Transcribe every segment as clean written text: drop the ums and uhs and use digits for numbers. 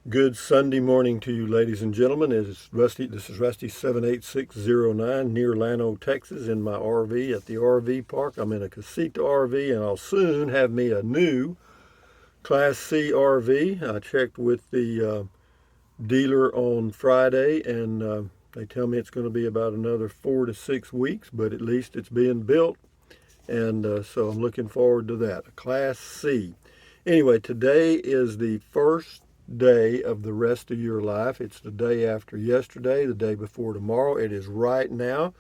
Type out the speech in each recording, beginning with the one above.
Good Sunday morning to you, ladies and gentlemen. This is Rusty 78609 near Llano, Texas, in my RV at the RV park. I'm in a Casita RV, and I'll soon have me a new Class C RV. I checked with the dealer on Friday, and they tell me it's going to be about another 4 to 6 weeks, but at least it's being built, and so I'm looking forward to that. A Class C. Anyway, today is the first day of the rest of your life. It's the day after yesterday, the day before tomorrow. It is right now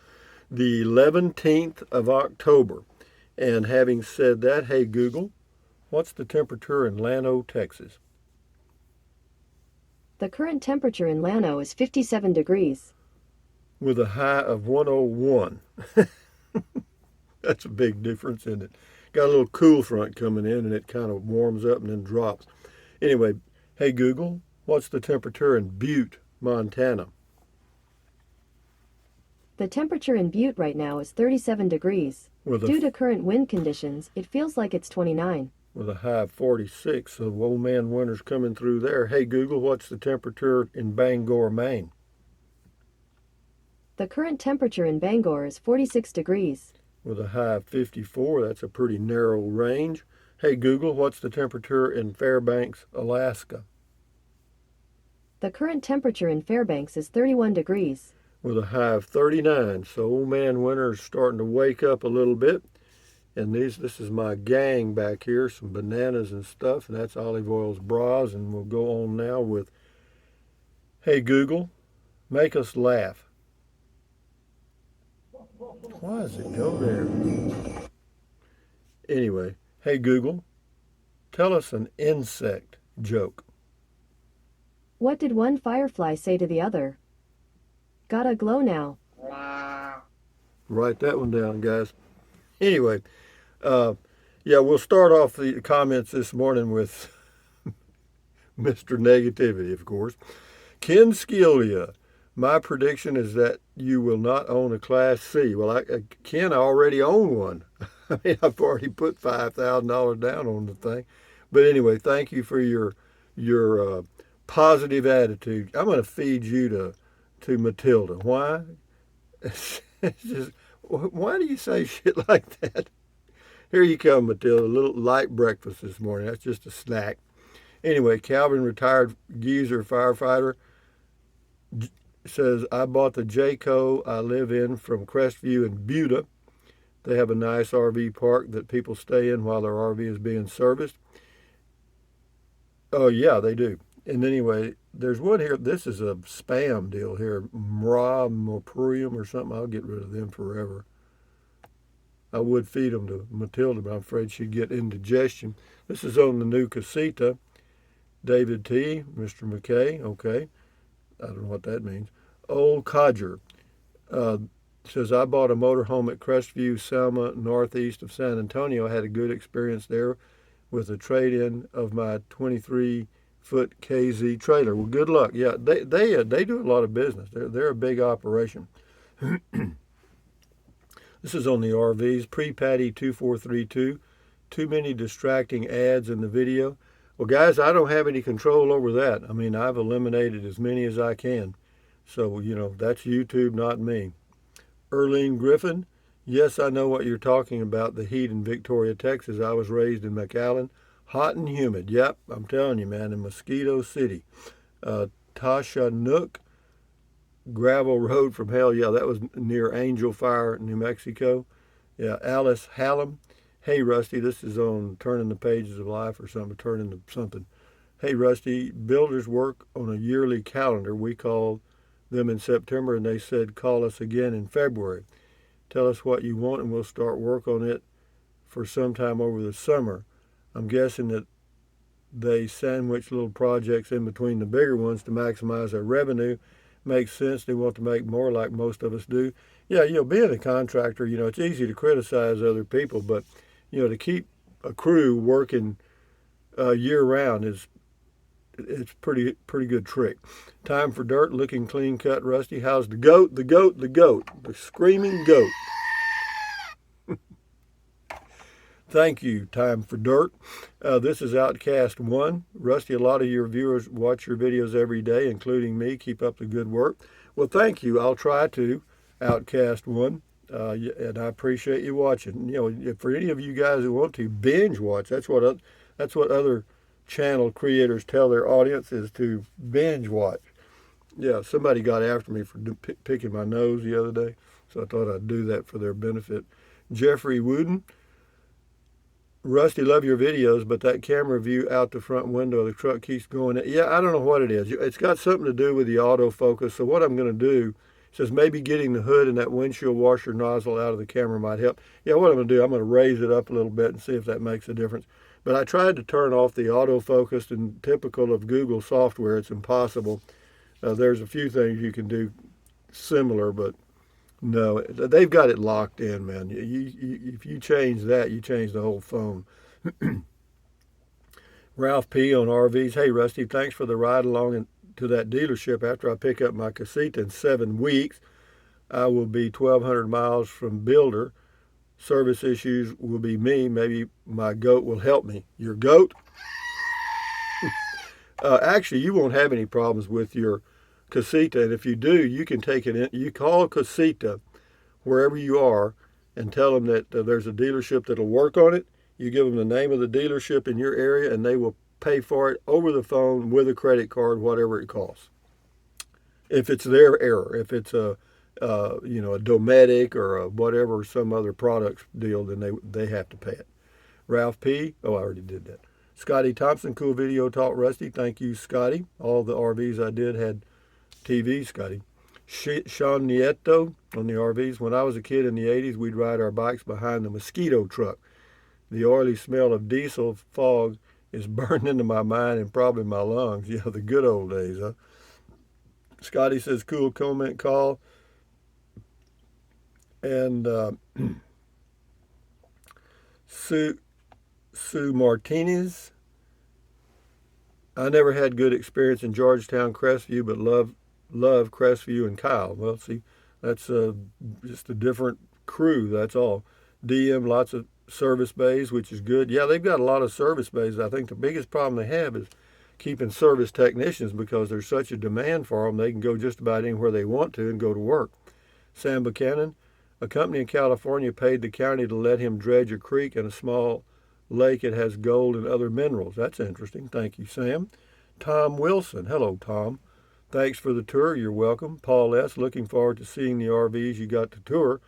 the 11th of October. And having said that, hey Google, what's the temperature in Llano, Texas? The current temperature in Llano is 57 degrees. With a high of 101. That's a big difference, isn't it? Got a little cool front coming in, and it kind of warms up and then drops. Anyway, hey Google, what's the temperature in Butte, Montana? The temperature in Butte right now is 37 degrees. Due to current wind conditions, it feels like it's 29. With a high of 46, so old man winter's coming through there. Hey Google, what's the temperature in Bangor, Maine? The current temperature in Bangor is 46 degrees. With a high of 54, that's a pretty narrow range. Hey Google, what's the temperature in Fairbanks, Alaska? The current temperature in Fairbanks is 31 degrees. With a high of 39, so old man winter is starting to wake up a little bit. And this is my gang back here, some bananas and stuff, and that's Olive Oil's bras. And we'll go on now with, hey Google, make us laugh. Why does it go there? Anyway, hey Google, tell us an insect joke. What did one firefly say to the other? Gotta glow now. Write that one down, guys. Anyway, yeah, we'll start off the comments this morning with Mr. Negativity, of course. Ken Scilia, my prediction is that you will not own a Class C. Well, Ken, I already own one. I mean, I've already put $5,000 down on the thing. But anyway, thank you for your positive attitude. I'm going to feed you to Matilda. Why? It's just, why do you say shit like that? Here you come, Matilda. A little light breakfast this morning. That's just a snack. Anyway, Calvin, retired geezer firefighter, says, I bought the Jayco I live in from Crestview in Buda. They have a nice RV park that people stay in while their RV is being serviced. Oh, yeah, they do. And anyway, there's one here. This is a spam deal here. Mra Mopurium or something. I'll get rid of them forever. I would feed them to Matilda, but I'm afraid she'd get indigestion. This is on the new Casita. David T., Mr. McKay, okay. I don't know what that means. Old Codger says, I bought a motorhome at Crestview, Selma, northeast of San Antonio. I had a good experience there with a trade-in of my 23-foot KZ trailer. Well, good luck. Yeah, they do a lot of business. They're a big operation. This is on the RVs. Pre-Patty 2432. Too many distracting ads in the video. Well, guys, I don't have any control over that. I mean, I've eliminated as many as I can. So, that's YouTube, not me. Erlene Griffin. Yes, I know what you're talking about, the heat in Victoria, Texas. I was raised in McAllen. Hot and humid. Yep, I'm telling you, man, in Mosquito City. Tasha Nook. Gravel Road from Hell. Yeah, that was near Angel Fire, New Mexico. Yeah, Alice Hallam. Hey, Rusty, this is on Turning the Pages of Life or something, turning to something. Hey, Rusty, builders work on a yearly calendar. We called them in September, and they said, call us again in February. Tell us what you want, and we'll start work on it for some time over the summer. I'm guessing that they sandwich little projects in between the bigger ones to maximize their revenue. Makes sense. They want to make more like most of us do. Yeah, being a contractor, it's easy to criticize other people, but, to keep a crew working year round it's pretty good trick. Time for dirt, looking clean cut, Rusty. How's the goat? The screaming goat. Thank you. Time for dirt. This is Outcast One. Rusty, a lot of your viewers watch your videos every day, including me. Keep up the good work. Well, thank you. I'll try to, Outcast One, and I appreciate you watching. You know, for any of you guys who want to binge watch, that's what other channel creators tell their audience is to binge watch. Yeah, somebody got after me for picking my nose the other day, so I thought I'd do that for their benefit. Jeffrey Wooden. Rusty, love your videos, but that camera view out the front window of the truck keeps going. Yeah, I don't know what it is. It's got something to do with the autofocus. So what I'm going to do, says maybe getting the hood and that windshield washer nozzle out of the camera might help. Yeah, what I'm going to do, I'm going to raise it up a little bit and see if that makes a difference. But I tried to turn off the autofocus, and typical of Google software, it's impossible. There's a few things you can do similar, but no, they've got it locked in, man. If you change that, you change the whole phone. Ralph P. on RVs. Hey, Rusty, thanks for the ride along to that dealership. After I pick up my Casita in 7 weeks, I will be 1,200 miles from builder. Service issues will be me. Maybe my goat will help me. Your goat? Actually, you won't have any problems with your Casita, and if you do, you can take it in. You call Casita wherever you are and tell them that there's a dealership that'll work on it. You give them the name of the dealership in your area, and they will pay for it over the phone with a credit card, whatever it costs. If it's their error, if it's a Dometic or a whatever, some other products deal, then they have to pay it. Ralph P. Oh, I already did that. Scotty Thompson, cool video taught Rusty. Thank you, Scotty. All the RVs I did had TV, Scotty. Sean Nieto on the RVs. When I was a kid in the 80s, we'd ride our bikes behind the mosquito truck. The oily smell of diesel fog is burned into my mind and probably my lungs. Yeah, the good old days, huh? Scotty says, cool comment call. And Sue Martinez. I never had good experience in Georgetown, Crestview, but love Crestview and Kyle. Well, see, that's just a different crew, that's all. DM, lots of service bays, which is good. Yeah, they've got a lot of service bays. I think the biggest problem they have is keeping service technicians, because there's such a demand for them. They can go just about anywhere they want to and go to work. Sam Buchanan, a company in California paid the county to let him dredge a creek in a small lake. It has gold and other minerals. That's interesting. Thank you, Sam. Tom Wilson. Hello, Tom. Thanks for the tour. You're welcome. Paul S. Looking forward to seeing the RVs you got to tour.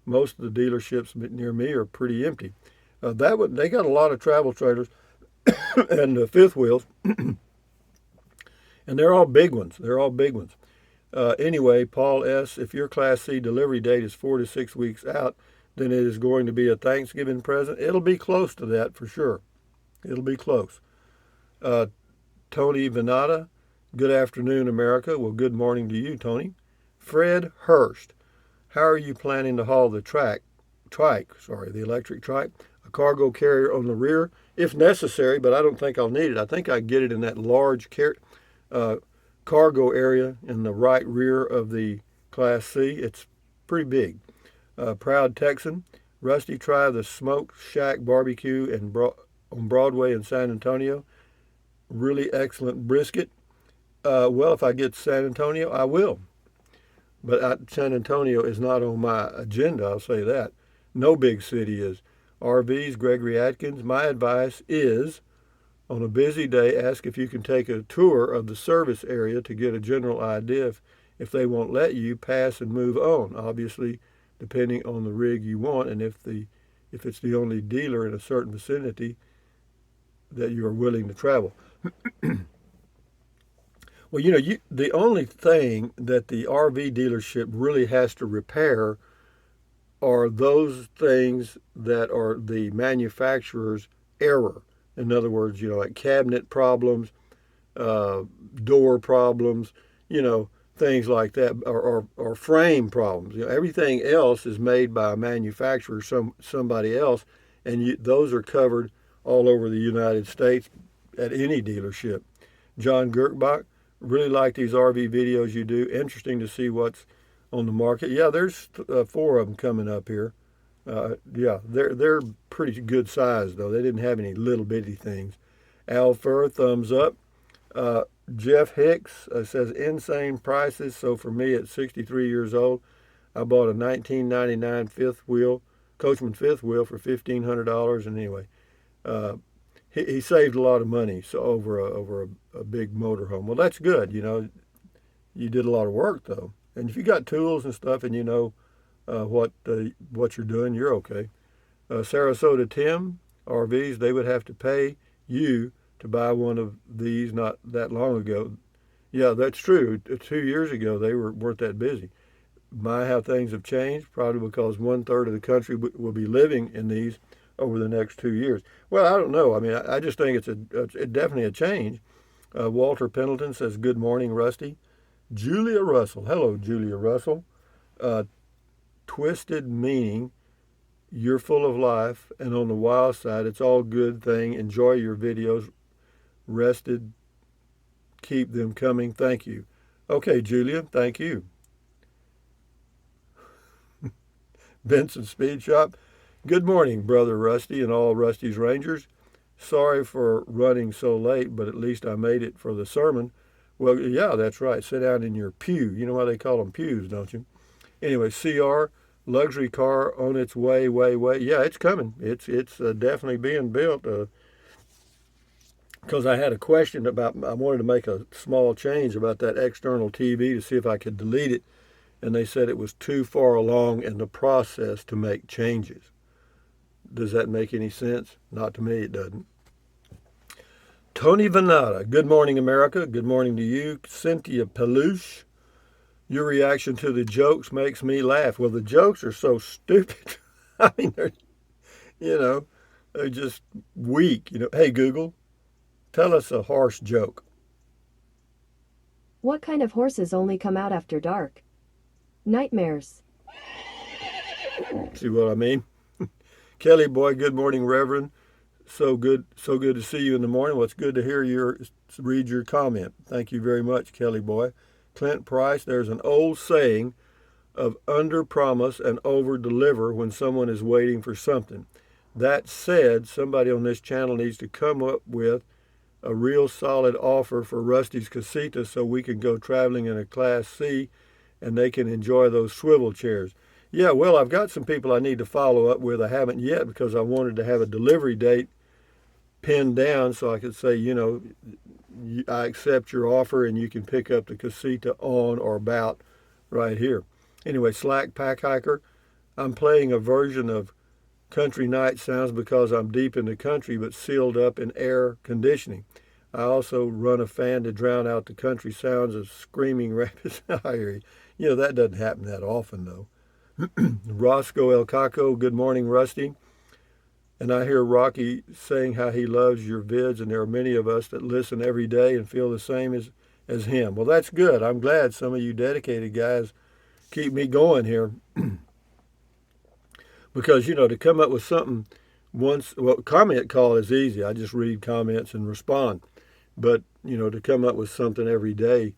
Most of the dealerships near me are pretty empty. They got a lot of travel trailers and fifth wheels, and they're all big ones. Anyway, Paul S., if your Class C delivery date is 4 to 6 weeks out, then it is going to be a Thanksgiving present. It'll be close to that for sure. It'll be close. Tony Venata, good afternoon, America. Well, good morning to you, Tony. Fred Hurst, how are you planning to haul the the electric trike? A cargo carrier on the rear, if necessary, but I don't think I'll need it. I think I get it in that large cargo area in the right rear of the Class C. It's pretty big. Proud Texan, Rusty, try the Smoke Shack barbecue on Broadway in San Antonio. Really excellent brisket. Well, if I get to San Antonio, I will. But San Antonio is not on my agenda, I'll say that. No big city is. RVs, Gregory Atkins, my advice is, on a busy day, ask if you can take a tour of the service area to get a general idea. If they won't let you, pass and move on. Obviously, depending on the rig you want, and if it's the only dealer in a certain vicinity that you are willing to travel. Well, the only thing that the RV dealership really has to repair are those things that are the manufacturer's error. In other words, like cabinet problems, door problems, things like that, or frame problems. Everything else is made by a manufacturer, somebody else, and those are covered all over the United States at any dealership. John Gerkbach, really like these RV videos you do. Interesting to see what's on the market. Yeah, there's 4 of them coming up here. Yeah, they're pretty good size though. They didn't have any little bitty things. Al Fur, thumbs up. Uh, Jeff Hicks says insane prices. So for me at 63 years old, I bought a 1999 fifth wheel, Coachman fifth wheel for $1,500. And anyway, uh, he saved a lot of money so over a big motorhome. Well, that's good. You know, you did a lot of work though, and if you got tools and stuff, and you know what you're doing, you're okay. Sarasota Tim RVs, they would have to pay you to buy one of these not that long ago. Yeah, that's true. 2 years ago, they weren't that busy. My, how things have changed, probably because 1/3 of the country will be living in these over the next 2 years. Well, I don't know. I mean, I just think it's definitely a change. Walter Pendleton says, good morning, Rusty. Julia Russell. Hello, Julia Russell. Uh, Twisted meaning, you're full of life, and on the wild side, it's all good thing. Enjoy your videos. Rested, keep them coming. Thank you. Okay, Julia, thank you. Benson Speed Shop. Good morning, Brother Rusty and all Rusty's Rangers. Sorry for running so late, but at least I made it for the sermon. Well, yeah, that's right. Sit down in your pew. You know why they call them pews, don't you? Anyway, CR, luxury car on its way. Yeah, it's coming. It's definitely being built. Because I had a question about, I wanted to make a small change about that external TV to see if I could delete it. And they said it was too far along in the process to make changes. Does that make any sense? Not to me, it doesn't. Tony Venata, good morning, America. Good morning to you. Cynthia Peluche, your reaction to the jokes makes me laugh. Well, the jokes are so stupid. I mean, they're just weak. Hey, Google, tell us a horse joke. What kind of horses only come out after dark? Nightmares. See what I mean? Kelly boy, good morning, Reverend. So good to see you in the morning. Well, it's good to read your comment. Thank you very much, Kelly boy. Clint Price, there's an old saying of under promise and over deliver when someone is waiting for something. That said, somebody on this channel needs to come up with a real solid offer for Rusty's Casita so we can go traveling in a Class C and they can enjoy those swivel chairs. Yeah, well, I've got some people I need to follow up with. I haven't yet because I wanted to have a delivery date pinned down so I could say, I accept your offer and you can pick up the Casita on or about right here. Anyway, Slack Pack Hiker, I'm playing a version of Country Night Sounds because I'm deep in the country but sealed up in air conditioning. I also run a fan to drown out the country sounds of screaming rapids. That doesn't happen that often though. Roscoe El Caco, good morning, Rusty. And I hear Rocky saying how he loves your vids, and there are many of us that listen every day and feel the same as him. Well, that's good. I'm glad some of you dedicated guys keep me going here. Because, to come up with something comment call is easy. I just read comments and respond. But, to come up with something every day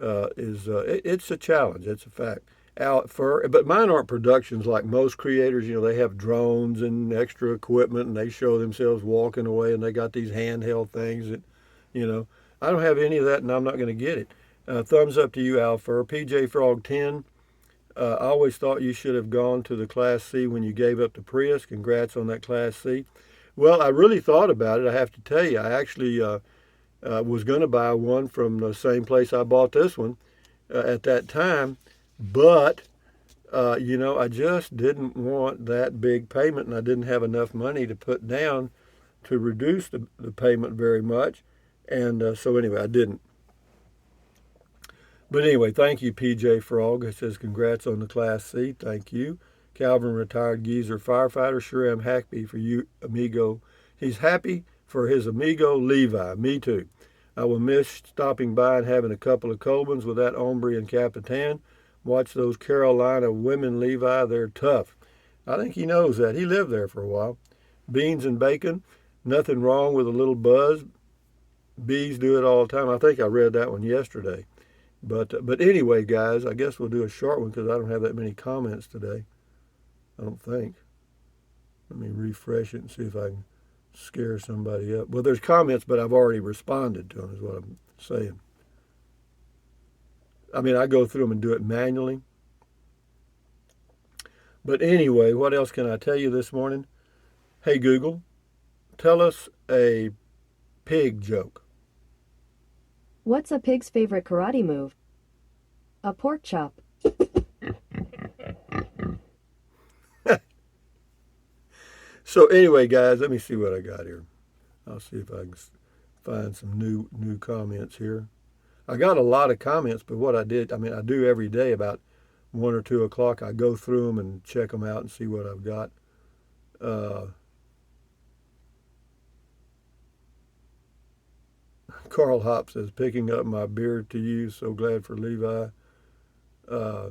it's a challenge. It's a fact. But mine aren't productions like most creators. They have drones and extra equipment, and they show themselves walking away, and they got these handheld things that, I don't have any of that, and I'm not going to get it. Thumbs up to you, Al Fur. PJ Frog 10. I always thought you should have gone to the Class C when you gave up the Prius. Congrats on that Class C. Well, I really thought about it. I have to tell you, I actually was going to buy one from the same place I bought this one at that time. But, I just didn't want that big payment, and I didn't have enough money to put down to reduce the payment very much. And so anyway, I didn't. But anyway, thank you, PJ Frog. It says, congrats on the Class C. Thank you. Calvin, retired geezer firefighter. Sure am happy for you, amigo. He's happy for his amigo Levi. Me too. I will miss stopping by and having a couple of Colbans with that hombre and Capitan. Watch those Carolina women, Levi. They're tough. I think he knows that. He lived there for a while. Beans and bacon. Nothing wrong with a little buzz. Bees do it all the time. I think I read that one yesterday. But anyway, guys, I guess we'll do a short one because I don't have that many comments today. I don't think. Let me refresh it and see if I can scare somebody up. Well, there's comments, but I've already responded to them, is what I'm saying. I mean, I go through them and do it manually. But anyway, what else can I tell you this morning? Hey, Google, tell us a pig joke. What's a pig's favorite karate move? A pork chop. So anyway, guys, let me see what I got here. I'll see if I can find some new comments here. I got a lot of comments, but what I did, I mean, I do every day about 1 or 2 o'clock. I go through them and check them out and see what I've got. Carl Hop says, picking up my beard to you. So glad for Levi. Yeah,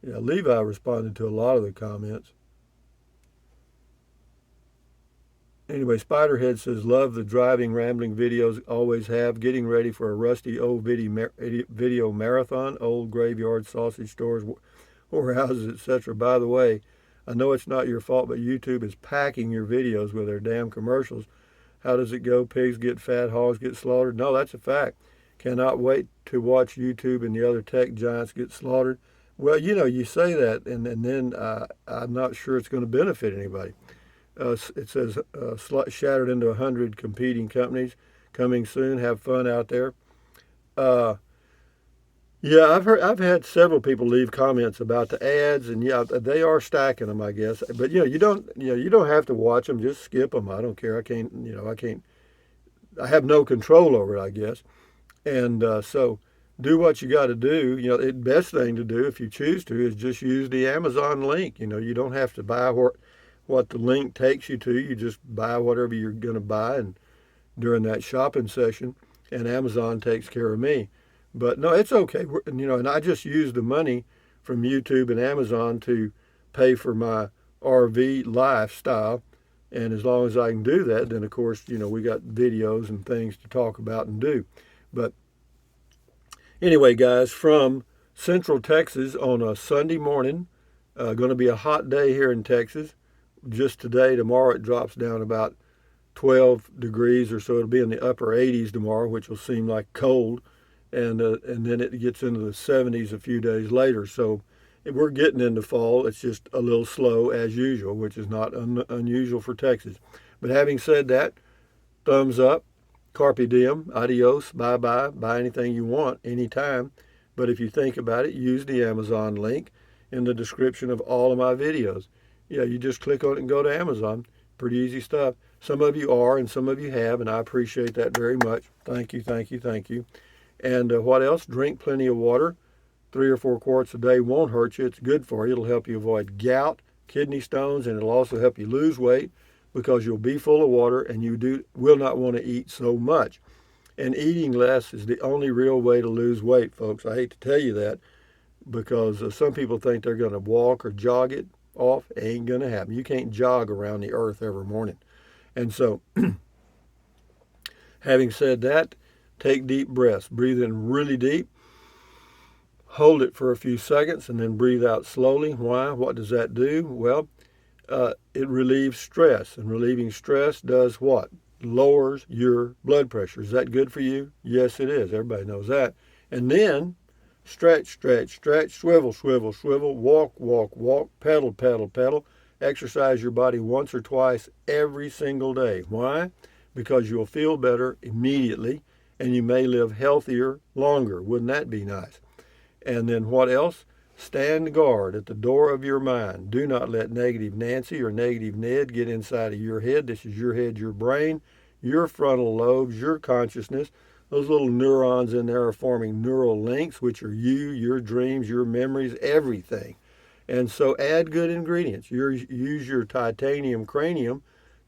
Levi responded to a lot of the comments. Anyway, Spiderhead says, love the driving, rambling videos, always have. Getting ready for a rusty old video marathon, old graveyard, sausage stores, warehouses, etc. By the way, I know it's not your fault, but YouTube is packing your videos with their damn commercials. How does it go? Pigs get fat, hogs get slaughtered. No, that's a fact. Cannot wait to watch YouTube and the other tech giants get slaughtered. Well, you know, you say that, and then I'm not sure it's going to benefit anybody. It says shattered into 100 competing companies. Coming soon. Have fun out there. Yeah, I've had several people leave comments about the ads, and yeah, they are stacking them, I guess. But you don't have to watch them. Just skip them. I don't care. I can't. I have no control over it, I guess. And so do what you got to do. You know, the best thing to do if you choose to is just use the Amazon link. You know, you don't have to buy what the link takes you to. You just buy whatever you're going to buy and during that shopping session, and Amazon takes care of me. But no, it's okay. And I just use the money from YouTube and Amazon to pay for my RV lifestyle. And as long as I can do that, then of course, we got videos and things to talk about and do. But anyway, guys, from Central Texas on a Sunday morning, going to be a hot day here in Texas. Just today, tomorrow it drops down about 12 degrees or so. It'll be in the upper 80s tomorrow, which will seem like cold. And then it gets into the 70s a few days later. So we're getting into fall. It's just a little slow as usual, which is not unusual for Texas. But having said that, thumbs up, carpe diem, adios, bye-bye, buy anything you want, anytime. But if you think about it, use the Amazon link in the description of all of my videos. Yeah, you just click on it and go to Amazon. Pretty easy stuff. Some of you are and some of you have, and I appreciate that very much. Thank you, thank you, thank you. And what else? Drink plenty of water. 3 or 4 quarts a day won't hurt you. It's good for you. It'll help you avoid gout, kidney stones, and it'll also help you lose weight because you'll be full of water and you will not want to eat so much. And eating less is the only real way to lose weight, folks. I hate to tell you that because some people think they're going to walk or jog it off. It ain't going to happen. You can't jog around the earth every morning. And so, having said that, take deep breaths. Breathe in really deep. Hold it for a few seconds and then breathe out slowly. Why? What does that do? Well, it relieves stress. And relieving stress does what? Lowers your blood pressure. Is that good for you? Yes, it is. Everybody knows that. And then stretch, stretch, stretch, swivel, swivel, swivel, walk, walk, walk, pedal, pedal, pedal. Exercise your body once or twice every single day. Why? Because you'll feel better immediately and you may live healthier longer. Wouldn't that be nice? And then what else? Stand guard at the door of your mind. Do not let negative Nancy or negative Ned get inside of your head. This is your head, your brain, your frontal lobes, your consciousness. Those little neurons in there are forming neural links, which are you, your dreams, your memories, everything. And so add good ingredients. Use your titanium cranium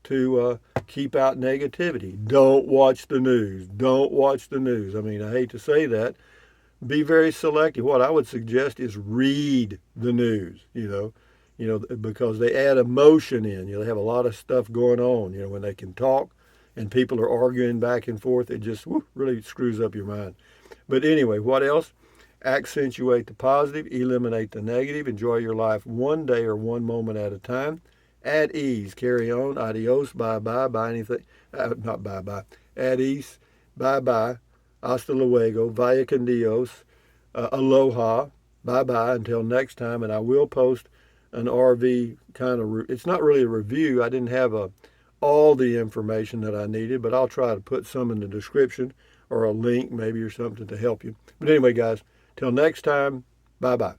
to keep out negativity. Don't watch the news. Don't watch the news. I mean, I hate to say that. Be very selective. What I would suggest is read the news, because they add emotion in. They have a lot of stuff going on, when they can talk and people are arguing back and forth, it just really screws up your mind. But anyway, what else? Accentuate the positive, eliminate the negative, enjoy your life one day or one moment at a time. At ease, carry on, adios, bye-bye, buy anything, not bye-bye, at ease, bye-bye, hasta luego, vaya con Dios, aloha, bye-bye, until next time. And I will post an RV kind of, it's not really a review. I didn't have all the information that I needed, but I'll try to put some in the description or a link maybe or something to help you. But anyway, guys, till next time, bye-bye.